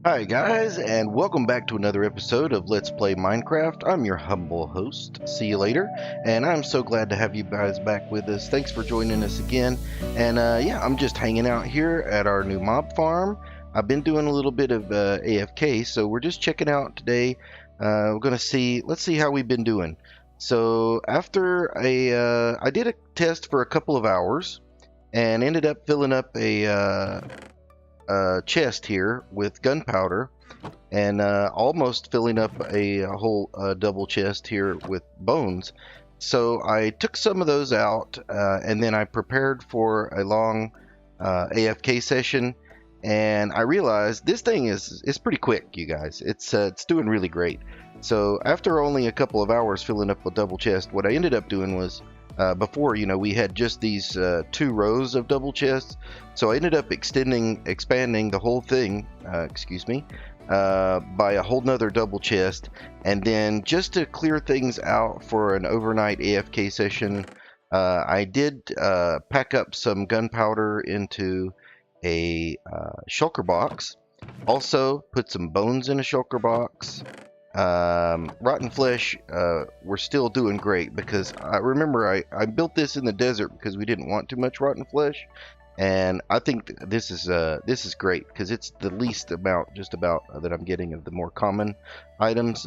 Hi guys, and welcome back to another episode of Let's Play Minecraft. I'm your humble host, See You Later, and I'm so glad to have you guys back with us. Thanks for joining us again. And yeah, I'm just hanging out here at our new mob farm. I've been doing a little bit of AFK, so we're just checking out today. We're gonna see, let's see how we've been doing. So after I did a test for a couple of hours and ended up filling up a chest here with gunpowder and almost filling up a whole double chest here with bones. So I took some of those out and then I prepared for a long AFK session. And I realized this thing is pretty quick, you guys. It's doing really great. So after only a couple of hours filling up a double chest, what I ended up doing was before, we had just these two rows of double chests. So I ended up expanding the whole thing, excuse me, by a whole nother double chest. And then just to clear things out for an overnight AFK session, I did pack up some gunpowder into a shulker box. Also put some bones in a shulker box. Rotten flesh, we're still doing great because I remember I built this in the desert because we didn't want too much rotten flesh, and I think this is great because it's the least amount just about that I'm getting of the more common items.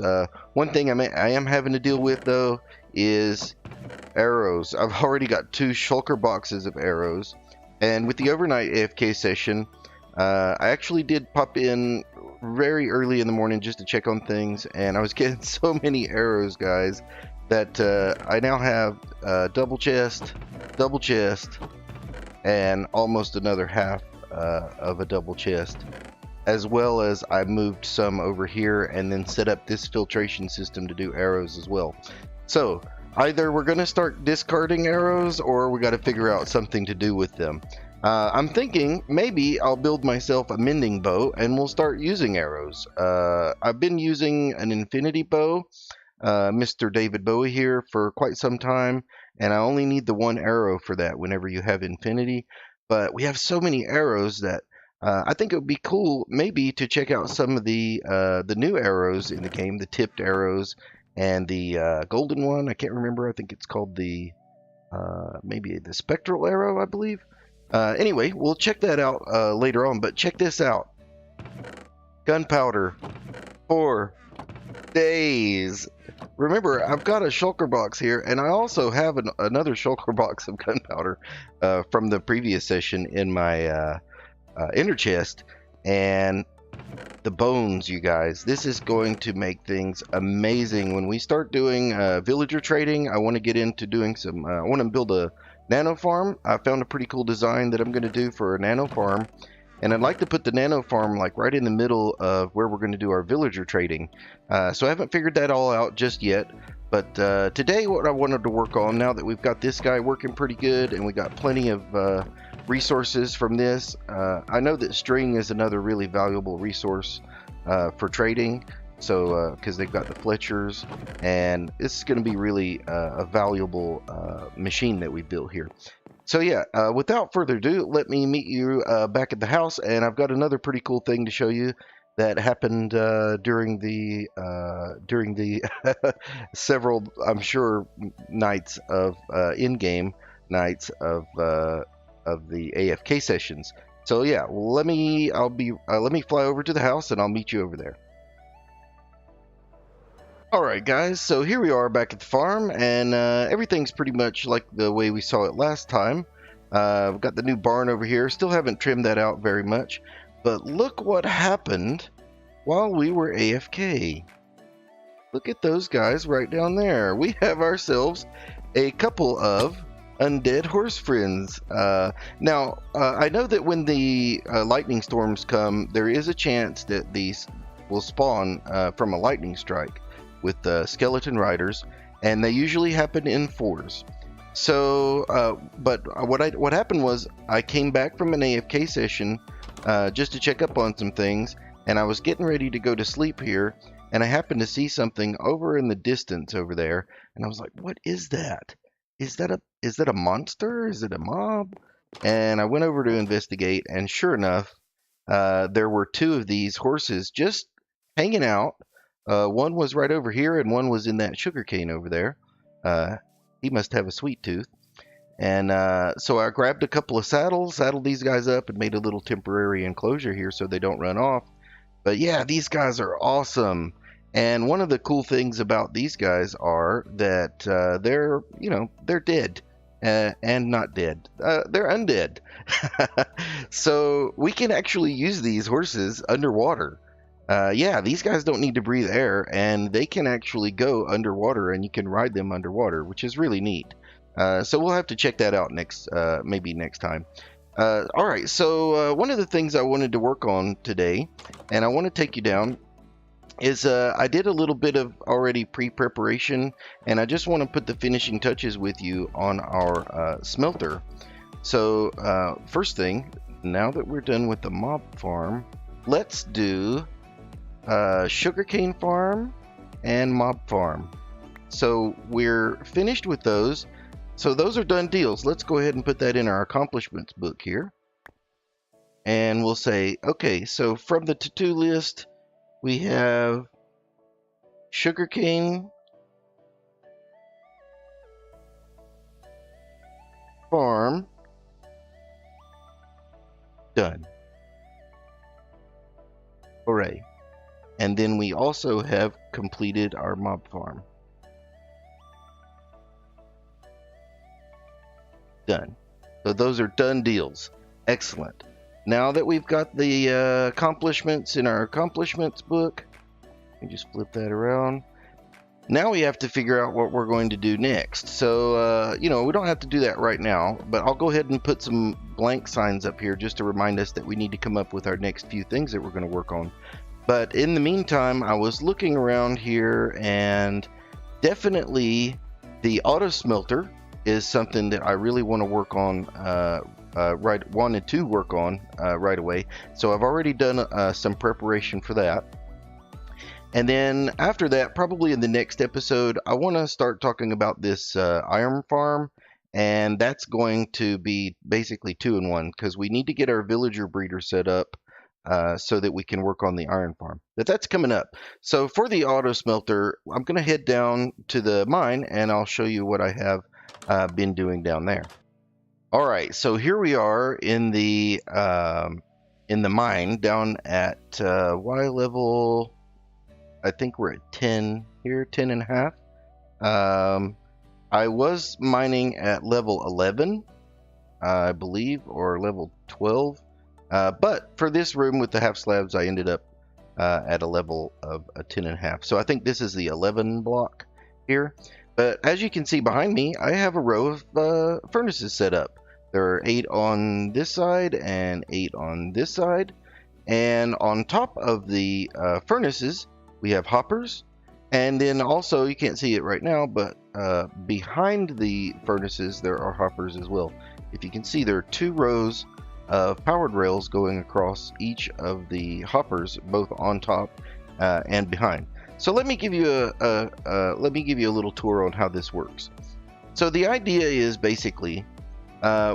One thing I am having to deal with though is arrows. I've already got two shulker boxes of arrows, and with the overnight AFK session, I actually did pop in very early in the morning just to check on things, and I was getting so many arrows, guys, that I now have double chest, and almost another half of a double chest, as well as I moved some over here and then set up this filtration system to do arrows as well. So either we're going to start discarding arrows or we got to figure out something to do with them. I'm thinking maybe I'll build myself a mending bow and we'll start using arrows. I've been using an infinity bow, Mr. David Bowie here, for quite some time, and I only need the one arrow for that whenever you have infinity. But we have so many arrows that I think it would be cool maybe to check out some of the new arrows in the game, the tipped arrows and the golden one. I can't remember. I think it's called the maybe the spectral arrow, I believe. Anyway, we'll check that out later on, but check this out. Gunpowder for days. Remember, I've got a shulker box here, and I also have another shulker box of gunpowder from the previous session in my inner chest. And the bones, you guys, this is going to make things amazing. When we start doing villager trading, I want to get into doing some, I want to build a nano farm. I found a pretty cool design that I'm going to do for a nano farm, and I'd like to put the nano farm like right in the middle of where we're going to do our villager trading. So I haven't figured that all out just yet, but today what I wanted to work on, now that we've got this guy working pretty good and we got plenty of resources from this, I know that string is another really valuable resource for trading. So, because they've got the Fletchers, and this is going to be really a valuable machine that we built here. So yeah, without further ado, let me meet you back at the house, and I've got another pretty cool thing to show you that happened during the several, I'm sure, nights of in-game nights of the AFK sessions. So yeah, let me fly over to the house, and I'll meet you over there. Alright guys, so here we are back at the farm, and everything's pretty much like the way we saw it last time. We've got the new barn over here, still haven't trimmed that out very much, but look what happened while we were AFK. Look at those guys right down there. We have ourselves a couple of undead horse friends. Now, I know that when the lightning storms come, there is a chance that these will spawn from a lightning strike with skeleton riders, and they usually happen in fours. So, but what happened was I came back from an AFK session just to check up on some things, and I was getting ready to go to sleep here, and I happened to see something over in the distance over there, and I was like, "What is that? Is that a monster? Is it a mob?" And I went over to investigate, and sure enough, there were two of these horses just hanging out. One was right over here, and one was in that sugarcane over there. He must have a sweet tooth. And so I grabbed a couple of saddles, saddled these guys up, and made a little temporary enclosure here so they don't run off. But yeah, these guys are awesome. And one of the cool things about these guys are that they're dead. And not dead. They're undead. So we can actually use these horses underwater. Yeah, these guys don't need to breathe air, and they can actually go underwater, and you can ride them underwater, which is really neat. So we'll have to check that out maybe next time. All right, so one of the things I wanted to work on today, and I want to take you down, is I did a little bit of already pre-preparation, and I just want to put the finishing touches with you on our smelter. So first thing, now that we're done with the mob farm, let's do sugarcane farm and mob farm. So we're finished with those. So those are done deals. Let's go ahead and put that in our accomplishments book here. And we'll say, okay, so from the to-do list, we have sugarcane farm done. Hooray. And then we also have completed our mob farm. Done. So those are done deals. Excellent. Now that we've got the accomplishments in our accomplishments book, let me just flip that around. Now we have to figure out what we're going to do next. So, we don't have to do that right now, but I'll go ahead and put some blank signs up here just to remind us that we need to come up with our next few things that we're going to work on. But in the meantime, I was looking around here, and definitely the auto smelter is something that I really want to work on, wanted to work on right away. So I've already done some preparation for that. And then after that, probably in the next episode, I want to start talking about this iron farm. And that's going to be basically 2-in-1, because we need to get our villager breeder set up so that we can work on the iron farm. But that's coming up. So for the auto smelter, I'm going to head down to the mine, and I'll show you what I have been doing down there. All right, so here we are in the mine down at Y level. I think we're at 10 here, 10 and a half. I was mining at level 11, I believe, or level 12. But for this room with the half slabs, I ended up at a level of a 10 and a half. So I think this is the 11 block here. But as you can see behind me, I have a row of furnaces set up. There are 8 on this side and 8 on this side. And on top of the furnaces, we have hoppers. And then also, you can't see it right now, but behind the furnaces, there are hoppers as well. If you can see, there are 2 rows of powered rails going across each of the hoppers, both on top and behind. So let me give you a little tour on how this works. So the idea is basically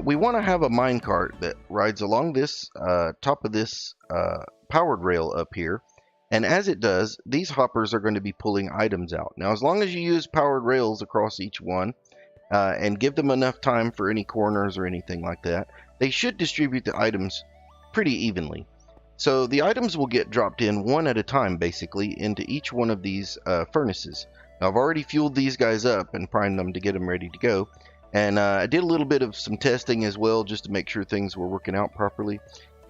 we want to have a minecart that rides along this top of this powered rail up here, and as it does, these hoppers are going to be pulling items out. Now, as long as you use powered rails across each one and give them enough time for any corners or anything like that, they should distribute the items pretty evenly. So the items will get dropped in one at a time, basically, into each one of these furnaces. Now, I've already fueled these guys up and primed them to get them ready to go. And I did a little bit of some testing as well, just to make sure things were working out properly.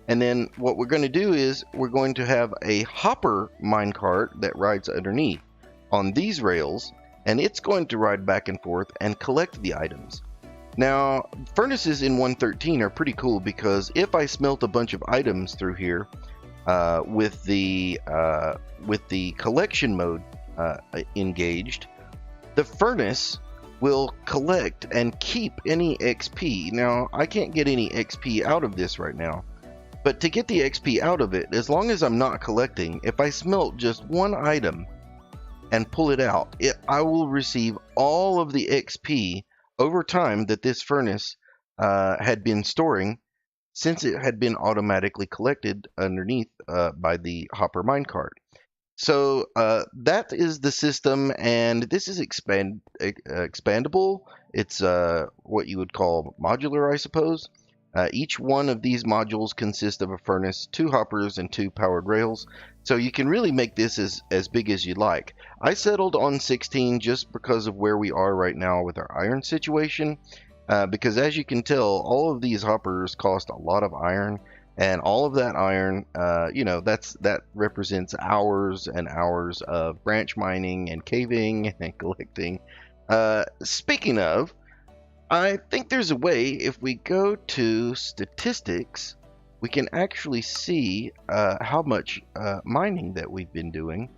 And then what we're going to do is we're going to have a hopper minecart that rides underneath on these rails, and it's going to ride back and forth and collect the items. Now, furnaces in 1.13 are pretty cool, because if I smelt a bunch of items through here with the collection mode engaged, the furnace will collect and keep any XP. Now, I can't get any XP out of this right now, but to get the XP out of it, as long as I'm not collecting, if I smelt just one item and pull it out, I will receive all of the XP over time that this furnace had been storing, since it had been automatically collected underneath by the hopper minecart. So that is the system, and this is expandable. It's what you would call modular, I suppose. Each one of these modules consists of a furnace, 2 hoppers, and 2 powered rails. So you can really make this as big as you'd like. I settled on 16 just because of where we are right now with our iron situation. Because as you can tell, all of these hoppers cost a lot of iron. And all of that iron, that represents hours and hours of branch mining and caving and collecting. Speaking of, I think there's a way, if we go to statistics, we can actually see how much mining that we've been doing.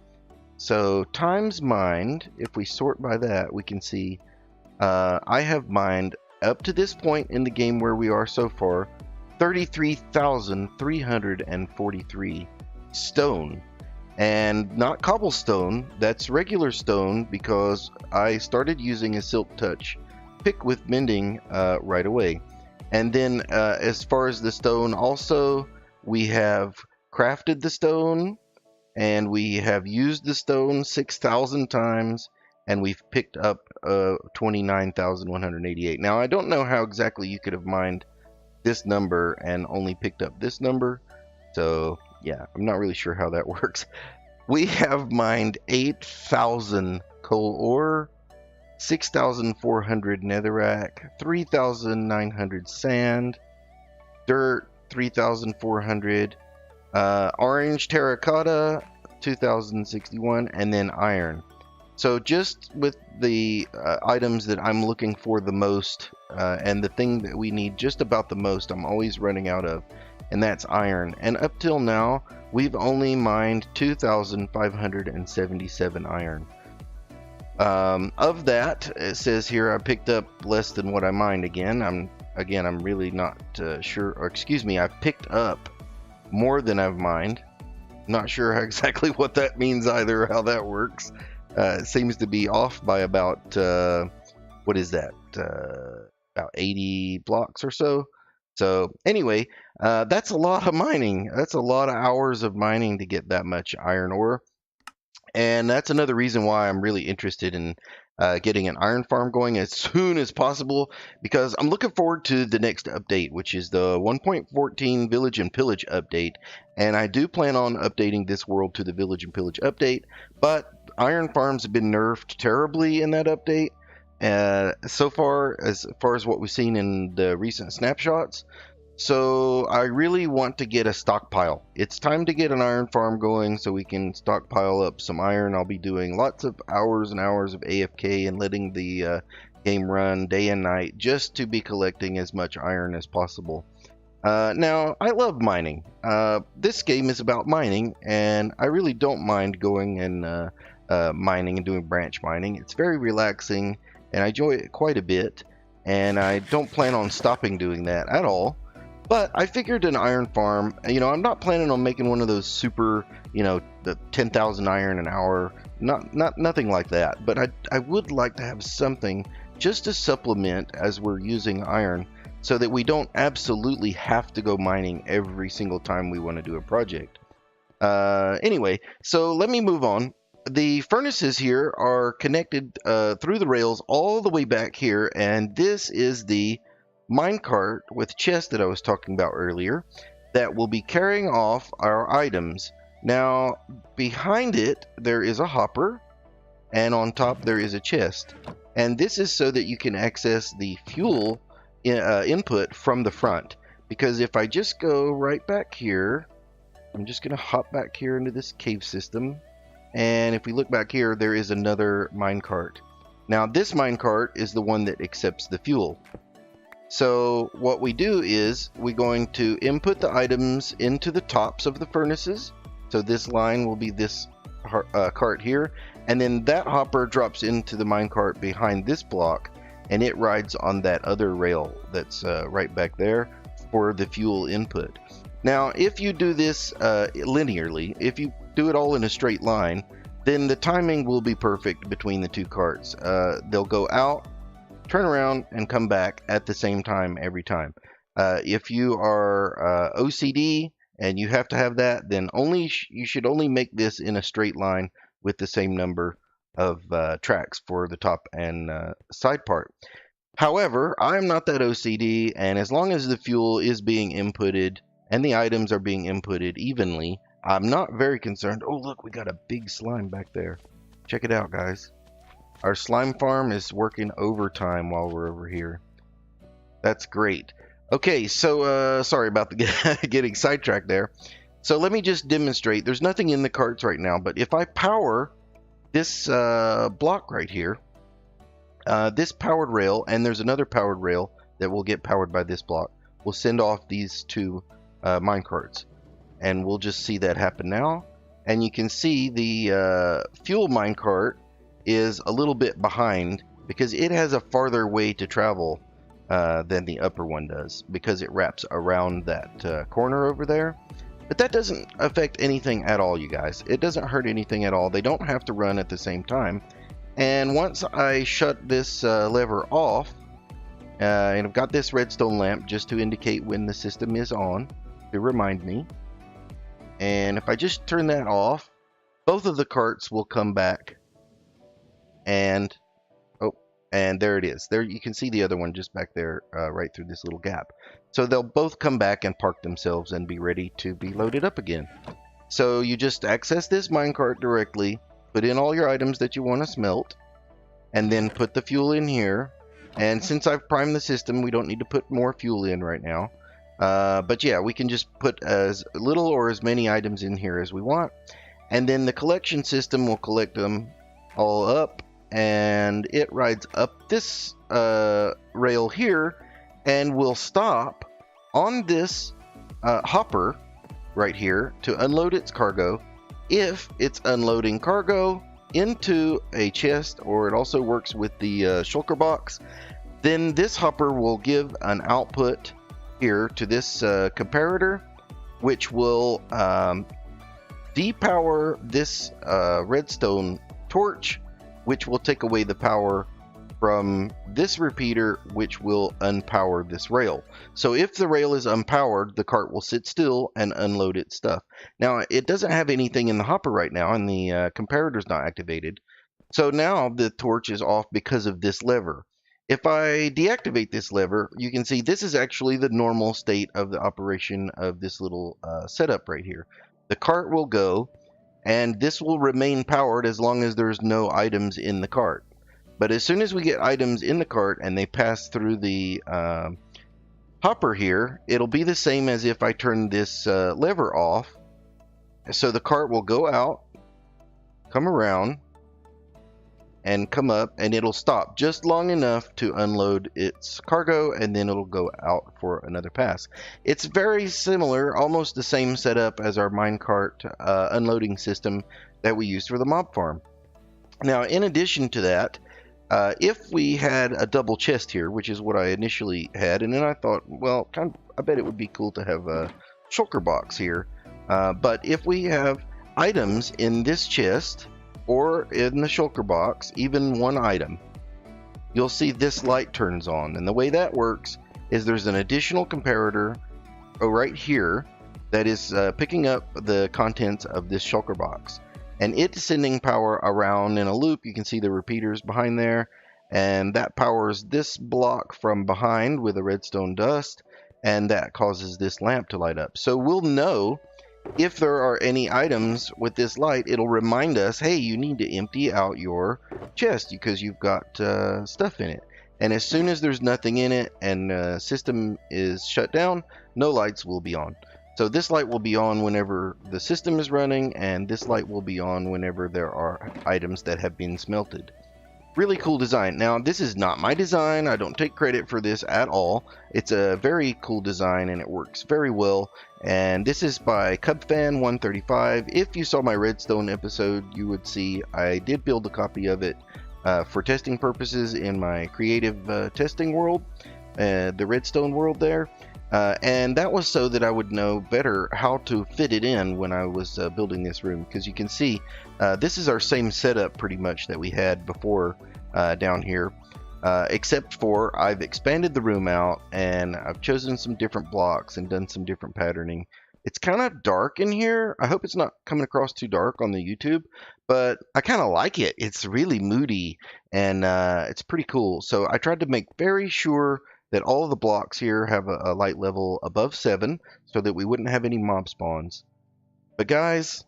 So times mined, if we sort by that, we can see I have mined up to this point in the game where we are so far, 33,343 stone. And not cobblestone, that's regular stone, because I started using a silk touch pick with mending right away. And then as far as the stone, also we have crafted the stone, and we have used the stone 6,000 times, and we've picked up 29,188. Now I don't know how exactly you could have mined this number and only picked up this number, so yeah, I'm not really sure how that works. We have mined 8,000 coal ore, 6,400 netherrack, 3,900 sand, dirt 3,400, orange terracotta 2,061, and then iron. So just with the items that I'm looking for the most, and the thing that we need just about the most, I'm always running out of, and that's iron. And up till now, we've only mined 2,577 iron. Of that, it says here I picked up less than what I mined again. I'm really not sure, or excuse me, I've picked up more than I've mined. Not sure exactly what that means either, how that works. It seems to be off by about, what is that, about 80 blocks or so. So anyway, that's a lot of mining. That's a lot of hours of mining to get that much iron ore. And that's another reason why I'm really interested in getting an iron farm going as soon as possible, because I'm looking forward to the next update, which is the 1.14 Village and Pillage update. And I do plan on updating this world to the Village and Pillage update, but iron farms have been nerfed terribly in that update. So far as what we've seen in the recent snapshots. So I really want to get a stockpile. It's time to get an iron farm going so we can stockpile up some iron. I'll be doing lots of hours and hours of AFK and letting the game run day and night just to be collecting as much iron as possible. Now, I love mining. This game is about mining, and I really don't mind going and mining and doing branch mining. It's very relaxing, and I enjoy it quite a bit, and I don't plan on stopping doing that at all. But I figured an iron farm, I'm not planning on making one of those super, the 10,000 iron an hour, nothing like that. But I would like to have something just to supplement as we're using iron, so that we don't absolutely have to go mining every single time we want to do a project. Anyway, so let me move on. The furnaces here are connected through the rails all the way back here, and this is the minecart with chest that I was talking about earlier that will be carrying off our items. Now, behind it, there is a hopper, and on top there is a chest. And this is so that you can access the fuel input from the front. Because if I just go right back here, I'm just going to hop back here into this cave system. And if we look back here, there is another minecart. Now, this minecart is the one that accepts the fuel. So what we do is we're going to input the items into the tops of the furnaces. So this line will be this cart here, and then that hopper drops into the minecart behind this block, and it rides on that other rail that's right back there for the fuel input. Now, if you do this linearly, if you do it all in a straight line, then the timing will be perfect between the two carts. They'll go out, turn around, and come back at the same time every time. If you are OCD and you have to have that, then you should only make this in a straight line with the same number of tracks for the top and side part. However, I'm not that OCD, and as long as the fuel is being inputted and the items are being inputted evenly, I'm not very concerned. Oh, look, we got a big slime back there. Check it out, guys. Our slime farm is working overtime while we're over here. That's great. Okay, so sorry about the getting sidetracked there. So let me just demonstrate. There's nothing in the carts right now, but if I power this block right here, this powered rail, and there's another powered rail that will get powered by this block, we'll send off these two minecarts. And we'll just see that happen now. And you can see the fuel minecart is a little bit behind because it has a farther way to travel than the upper one does, because it wraps around that corner over there. But that doesn't affect anything at all, you guys. It doesn't hurt anything at all. They don't have to run at the same time. And once I shut this lever off, and I've got this redstone lamp just to indicate when the system is on, to remind me. And if I just turn that off, both of the carts will come back. And and there it is. There you can see the other one just back there, right through this little gap. So they'll both come back and park themselves and be ready to be loaded up again. So you just access this minecart directly, put in all your items that you want to smelt, and then put the fuel in here. And since I've primed the system, we don't need to put more fuel in right now. But yeah, we can just put as little or as many items in here as we want. And then the collection system will collect them all up, and it rides up this rail here and will stop on this hopper right here to unload its cargo. If it's unloading cargo into a chest, or it also works with the shulker box, then this hopper will give an output here to this comparator, which will depower this redstone torch, which will take away the power from this repeater, which will unpower this rail. So if the rail is unpowered, the cart will sit still and unload its stuff. Now, it doesn't have anything in the hopper right now, and the comparator's not activated. So now the torch is off because of this lever. If I deactivate this lever, you can see this is actually the normal state of the operation of this little setup right here. The cart will go, and this will remain powered as long as there's no items in the cart. But as soon as we get items in the cart and they pass through the hopper here, it'll be the same as if I turn this lever off. So the cart will go out, come around, and come up, and it'll stop just long enough to unload its cargo, and then it'll go out for another pass. It's very similar, almost the same setup as our minecart unloading system that we used for the mob farm. Now, in addition to that, if we had a double chest here, which is what I initially had, and then I thought, well, I bet it would be cool to have a shulker box here. But if we have items in this chest, or in the shulker box, even one item, you'll see this light turns on. And the way that works is there's an additional comparator right here that is picking up the contents of this shulker box. And it's sending power around in a loop. You can see the repeaters behind there. And that powers this block from behind with a redstone dust. And that causes this lamp to light up. So we'll know if there are any items with this light. It'll remind us, hey, you need to empty out your chest because you've got stuff in it. And as soon as there's nothing in it and the system is shut down, no lights will be on. So this light will be on whenever the system is running, and this light will be on whenever there are items that have been smelted. Really cool design. Now, this is not my design. I don't take credit for this at all. It's a very cool design, and it works very well. And this is by CubFan135. If you saw my Redstone episode, you would see I did build a copy of it for testing purposes in my creative testing world, the Redstone world there. And that was so that I would know better how to fit it in when I was building this room. Because you can see, this is our same setup pretty much that we had before down here. except for I've expanded the room out and I've chosen some different blocks and done some different patterning. It's kind of dark in here. I hope it's not coming across too dark on the YouTube, but I kind of like it. It's really moody and it's pretty cool. So I tried to make very sure that all of the blocks here have a light level above 7 so that we wouldn't have any mob spawns. But guys,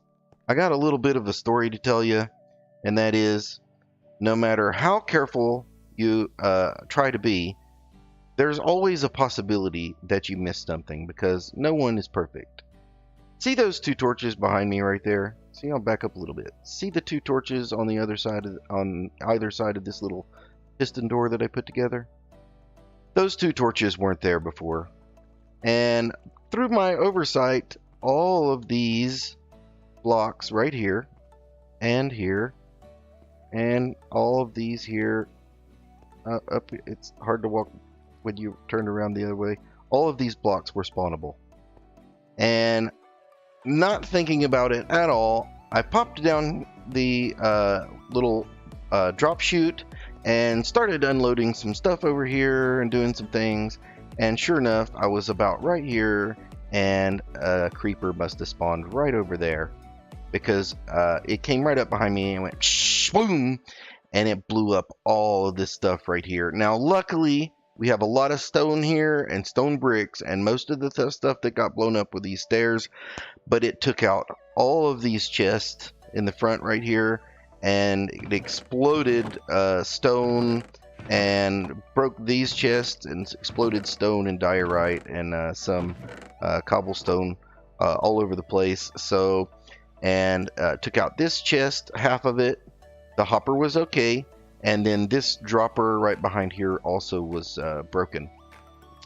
I got a little bit of a story to tell you, and that is, no matter how careful you try to be, there's always a possibility that you miss something because no one is perfect. See those 2 torches behind me right there? See, I'll back up a little bit. See the 2 torches on the other side on either side of this little piston door that I put together? Those 2 torches weren't there before. And through my oversight, all of these blocks right here and here and all of these here up, it's hard to walk when you turn around the other way. All of these blocks were spawnable. And not thinking about it at all, I popped down the little drop chute and started unloading some stuff over here and doing some things. And sure enough, I was about right here, and a creeper must have spawned right over there because it came right up behind me and went boom, and it blew up all of this stuff right here. Now, luckily, we have a lot of stone here and stone bricks, and most of the stuff that got blown up with these stairs, but it took out all of these chests in the front right here, and it exploded stone and broke these chests and exploded stone and diorite and some cobblestone all over the place. So, and took out this chest, half of it. The hopper was okay, and then this dropper right behind here also was broken.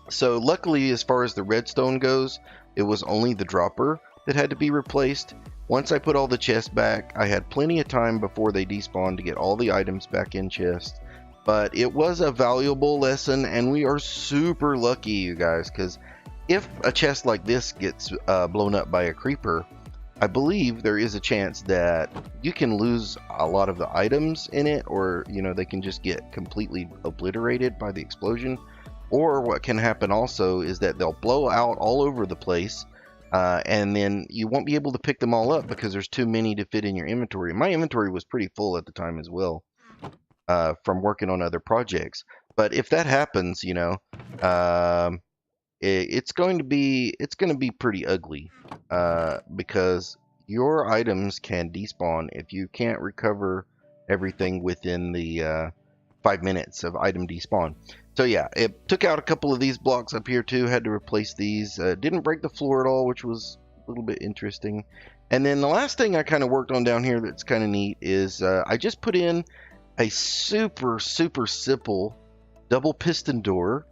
So luckily, as far as the redstone goes, it was only the dropper that had to be replaced. Once I put all the chests back, I had plenty of time before they despawned to get all the items back in chests. But it was a valuable lesson, and we are super lucky, you guys, because if a chest like this gets blown up by a creeper, I believe there is a chance that you can lose a lot of the items in it, or you know, they can just get completely obliterated by the explosion. Or what can happen also is that they'll blow out all over the place, and then you won't be able to pick them all up because there's too many to fit in your inventory. My inventory was pretty full at the time as well, from working on other projects. But if that happens, you know, it's going to be pretty ugly, because your items can despawn if you can't recover everything within the 5 minutes of item despawn. So yeah, it took out a couple of these blocks up here too. Had to replace these. Didn't break the floor at all, which was a little bit interesting. And then the last thing I kind of worked on down here that's kind of neat is I just put in a super simple double piston door.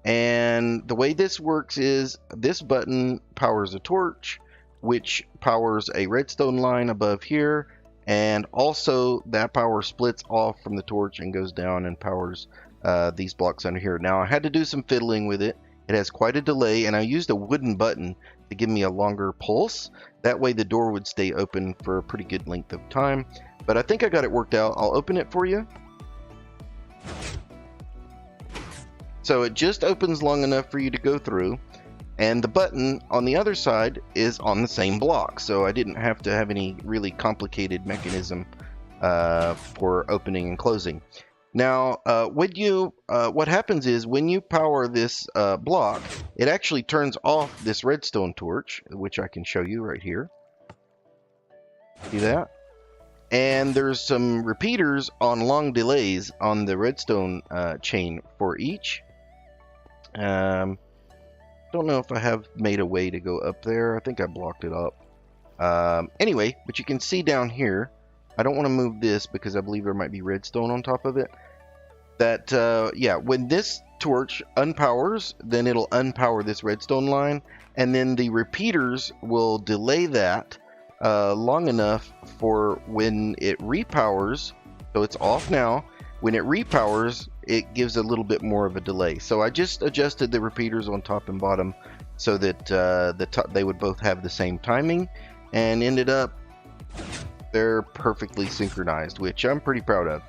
And the way this works is this button powers a torch, which powers a redstone line above here, and also that power splits off from the torch and goes down and powers these blocks under here. Now I had to do some fiddling with it. It has quite a delay, and I used a wooden button to give me a longer pulse. That way the door would stay open for a pretty good length of time. But I think I got it worked out. I'll open it for you. So it just opens long enough for you to go through, and the button on the other side is on the same block, so I didn't have to have any really complicated mechanism for opening and closing. Now, what happens is when you power this block, it actually turns off this redstone torch, which I can show you right here. See that? And there's some repeaters on long delays on the redstone chain for each. Don't know if I have made a way to go up there. I think I blocked it up. Anyway, but you can see down here, I don't want to move this because I believe there might be redstone on top of it. That, yeah, when this torch unpowers, then it'll unpower this redstone line, and then the repeaters will delay that long enough for when it repowers. So it's off now. When it repowers, it gives a little bit more of a delay. So I just adjusted the repeaters on top and bottom so that they would both have the same timing, and ended up They're perfectly synchronized, which I'm pretty proud of.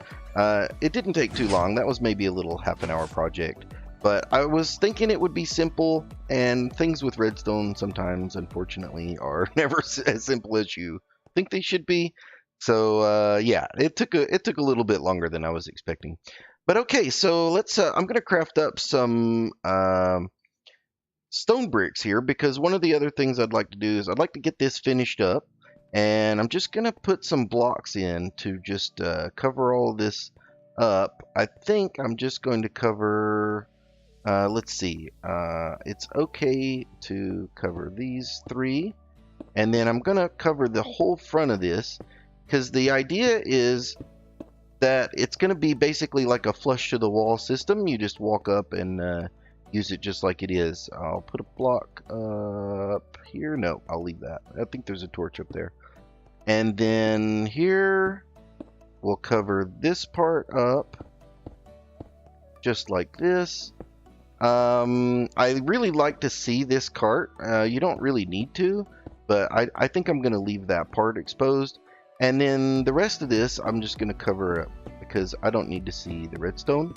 It didn't take too long. That was maybe a little half-an-hour project. But I was thinking it would be simple, and things with redstone sometimes, unfortunately, are never as simple as you think they should be. So yeah, it took a little bit longer than I was expecting. But okay, so let's. I'm gonna craft up some stone bricks here, because one of the other things I'd like to do is I'd like to get this finished up, and I'm just gonna put some blocks in to just cover all this up. I think I'm just going to cover. Let's see. It's okay to cover these 3, and then I'm gonna cover the whole front of this, because the idea is that it's gonna be basically like a flush to the wall system. You just walk up and use it just like it is. I'll put a block up here. No, I'll leave that. I think there's a torch up there. And then here we'll cover this part up just like this. I really like to see this cart. You don't really need to, but I think I'm going to leave that part exposed. And then the rest of this I'm just going to cover up, because I don't need to see the redstone.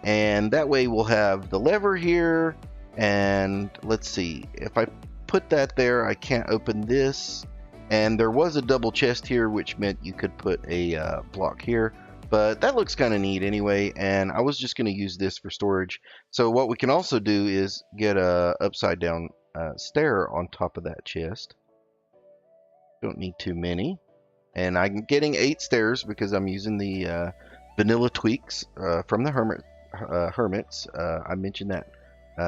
And that way we'll have the lever here. And let's see, if I put that there, I can't open this. And there was a double chest here, which meant you could put a block here. But that looks kind of neat anyway, and I was just going to use this for storage. So what we can also do is get a upside down stair on top of that chest. Don't need too many. And I'm getting 8 stairs because I'm using the vanilla tweaks from the hermits. I mentioned that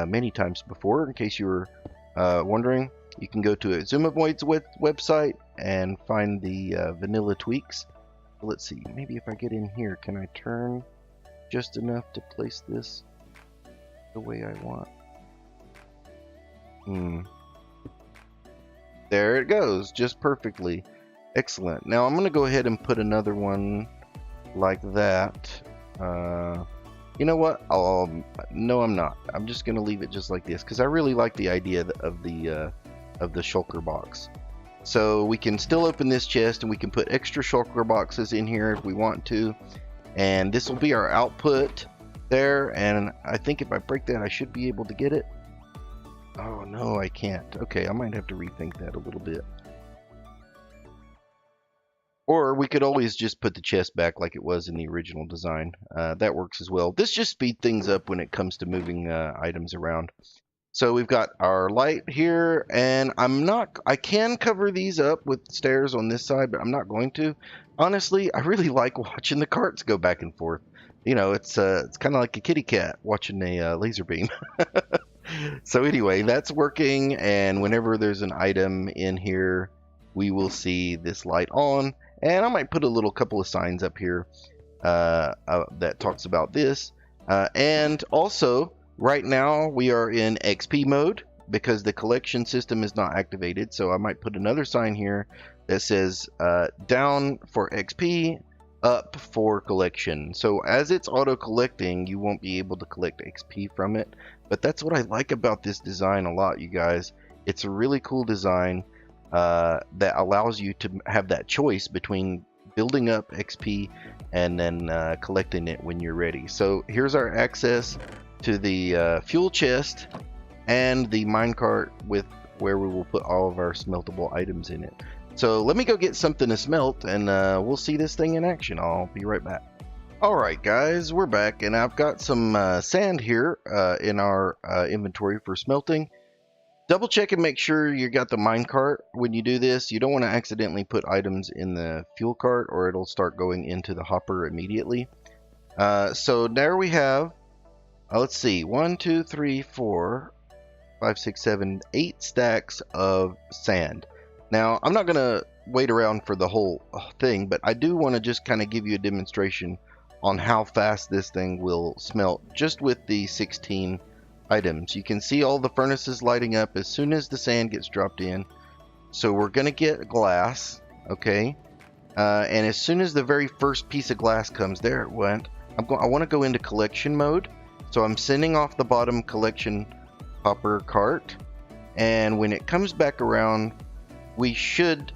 many times before. In case you were wondering, you can go to Azumamoid's website and find the vanilla tweaks. Let's see, maybe if I get in here, can I turn just enough to place this the way I want? There it goes, just perfectly. Excellent. Now I'm going to go ahead and put another one like that. You know what? No, I'm not. I'm just going to leave it just like this, because I really like the idea of the shulker box. So we can still open this chest, and we can put extra shulker boxes in here if we want to. And this will be our output there. And I think if I break that, I should be able to get it. Oh, no, I can't. Okay, I might have to rethink that a little bit. Or we could always just put the chest back like it was in the original design. That works as well. This just speeds things up when it comes to moving items around. So we've got our light here, and I can cover these up with stairs on this side, but I'm not going to. Honestly, I really like watching the carts go back and forth. You know, it's kind of like a kitty cat watching a laser beam. So anyway, that's working, and whenever there's an item in here, we will see this light on. And I might put a little couple of signs up here that talks about this. And also, right now we are in XP mode because the collection system is not activated. So I might put another sign here that says down for XP, up for collection. So as it's auto collecting, you won't be able to collect XP from it. But that's what I like about this design a lot, you guys. It's a really cool design that allows you to have that choice between building up XP and then collecting it when you're ready. So here's our access to the fuel chest and the minecart with where we will put all of our smeltable items in it. So let me go get something to smelt, and we'll see this thing in action. I'll be right back. Alright guys, we're back, and I've got some sand here in our inventory for smelting. Double check and make sure you got the minecart when you do this. You don't want to accidentally put items in the fuel cart, or it'll start going into the hopper immediately. So there we have, let's see, 1, 2, 3, 4, 5, 6, 7, 8 stacks of sand. Now, I'm not going to wait around for the whole thing, but I do want to just kind of give you a demonstration on how fast this thing will smelt just with the 16 items. You can see all the furnaces lighting up as soon as the sand gets dropped in. So we're going to get glass, okay? And as soon as the very first piece of glass comes, there it went. I want to go into collection mode. So I'm sending off the bottom collection hopper cart. And when it comes back around, we should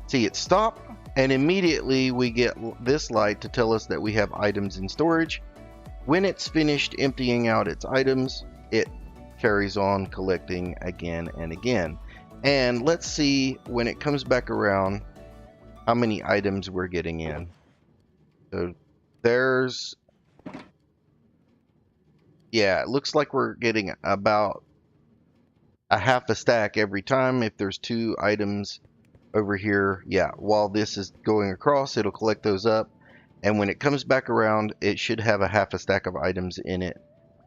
see it stop, and immediately we get this light to tell us that we have items in storage. When it's finished emptying out its items, it carries on collecting again and again. And let's see when it comes back around how many items we're getting in. So there's, yeah, it looks like we're getting about a half a stack every time. If there's 2 items over here, yeah, while this is going across, it'll collect those up, and when it comes back around, it should have a half a stack of items in it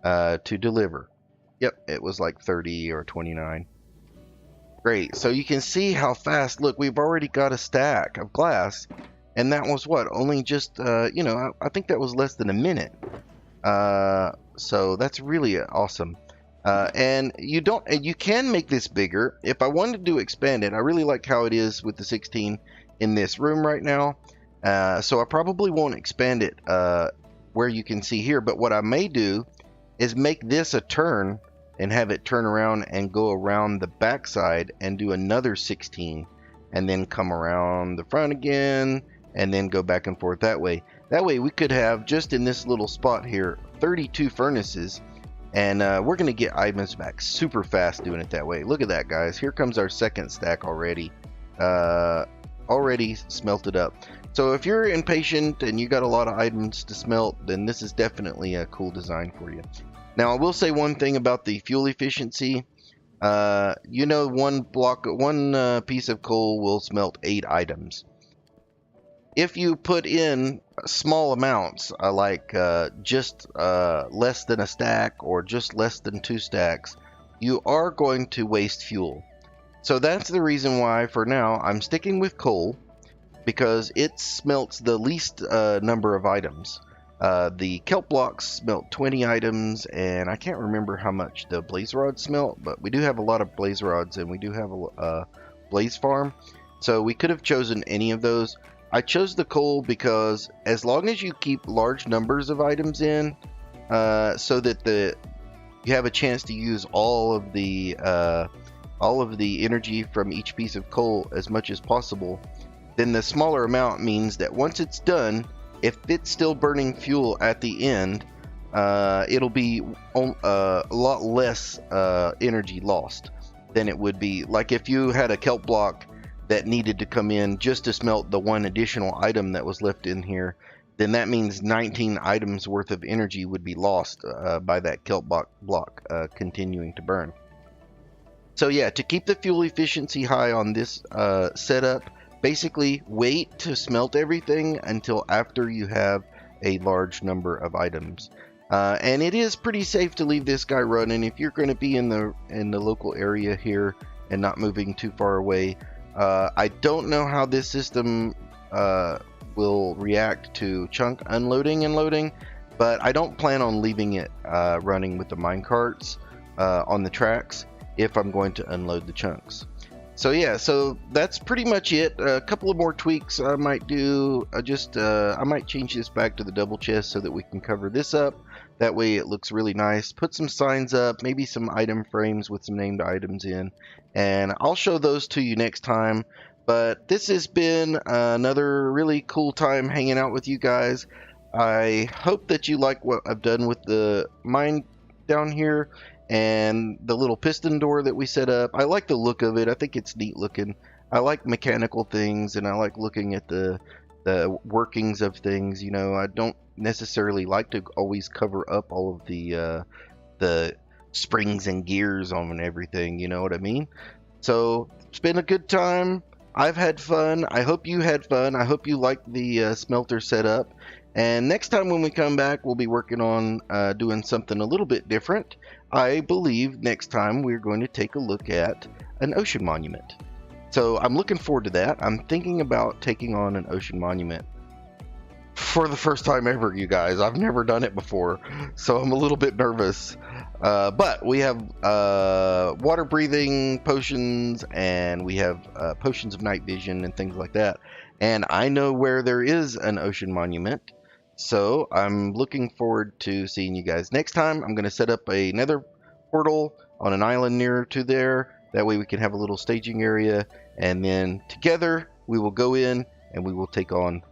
to deliver. Yep, it was like 30 or 29. Great, so you can see how fast, look, we've already got a stack of glass, and that was what, only just, you know, I think that was less than a minute. So that's really awesome. And you can make this bigger. If I wanted to expand it, I really like how it is with the 16 in this room right now. So I probably won't expand it where you can see here, but what I may do is make this a turn and have it turn around and go around the backside and do another 16 and then come around the front again and then go back and forth that way. That way we could have, just in this little spot here, 32 furnaces, and we're going to get items back super fast doing it that way. Look at that, guys. Here comes our second stack already. Already smelted up. So if you're impatient and you got a lot of items to smelt, then this is definitely a cool design for you. Now, I will say one thing about the fuel efficiency. You know, one piece of coal will smelt 8 items. If you put in small amounts, like just less than a stack or just less than 2 stacks, you are going to waste fuel. So that's the reason why, for now, I'm sticking with coal, because it smelts the least number of items. The kelp blocks smelt 20 items, and I can't remember how much the blaze rods smelt, but we do have a lot of blaze rods, and we do have a blaze farm, so we could have chosen any of those. I chose the coal because as long as you keep large numbers of items in, so that you have a chance to use all of the energy from each piece of coal as much as possible, then the smaller amount means that once it's done, if it's still burning fuel at the end, it'll be a lot less energy lost than it would be like if you had a kelp block that needed to come in just to smelt the one additional item that was left in here. Then that means 19 items worth of energy would be lost by that kelp block continuing to burn. So yeah, to keep the fuel efficiency high on this setup, basically wait to smelt everything until after you have a large number of items. And it is pretty safe to leave this guy running if you're going to be in the local area here and not moving too far away. I don't know how this system will react to chunk unloading and loading, but I don't plan on leaving it running with the minecarts on the tracks if I'm going to unload the chunks. So yeah, so that's pretty much it. A couple of more tweaks I might do. I might change this back to the double chest so that we can cover this up. That way it looks really nice. Put some signs up, maybe some item frames with some named items in, and I'll show those to you next time. But this has been another really cool time hanging out with you guys. I hope that you like what I've done with the mine down here and the little piston door that we set up. I like the look of it. I think it's neat looking. I like mechanical things, and I like looking at the workings of things. You know, I don't necessarily like to always cover up all of the springs and gears on everything, you know what I mean? So it's been a good time. I've had fun. I hope you had fun. I hope you liked the smelter setup. And next time when we come back, we'll be working on doing something a little bit different. I believe next time we're going to take a look at an ocean monument. So I'm looking forward to that. I'm thinking about taking on an ocean monument for the first time ever, you guys. I've never done it before, so I'm a little bit nervous. But we have water breathing potions, and we have potions of night vision and things like that. And I know where there is an ocean monument, so I'm looking forward to seeing you guys next time. I'm going to set up another portal on an island near to there. That way we can have a little staging area, and then together we will go in and we will take on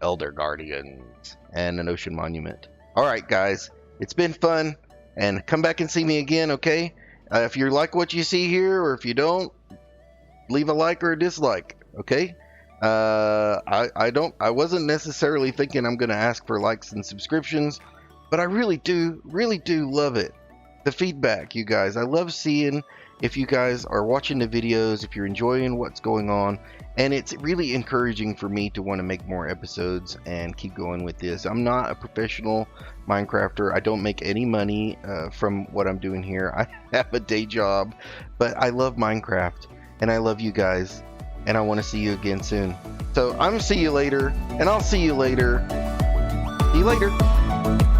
Elder Guardians and an ocean monument. Alright guys, it's been fun, and come back and see me again, okay? If you like what you see here, or if you don't, leave a like or a dislike, okay? I wasn't necessarily thinking I'm gonna ask for likes and subscriptions, but I really do love it. The feedback, you guys. I love seeing if you guys are watching the videos, if you're enjoying what's going on, and it's really encouraging for me to want to make more episodes and keep going with this. I'm not a professional Minecrafter. I don't make any money from what I'm doing here. I have a day job, but I love Minecraft, and I love you guys, and I want to see you again soon. So I'm gonna see you later, and I'll see you later. See you later.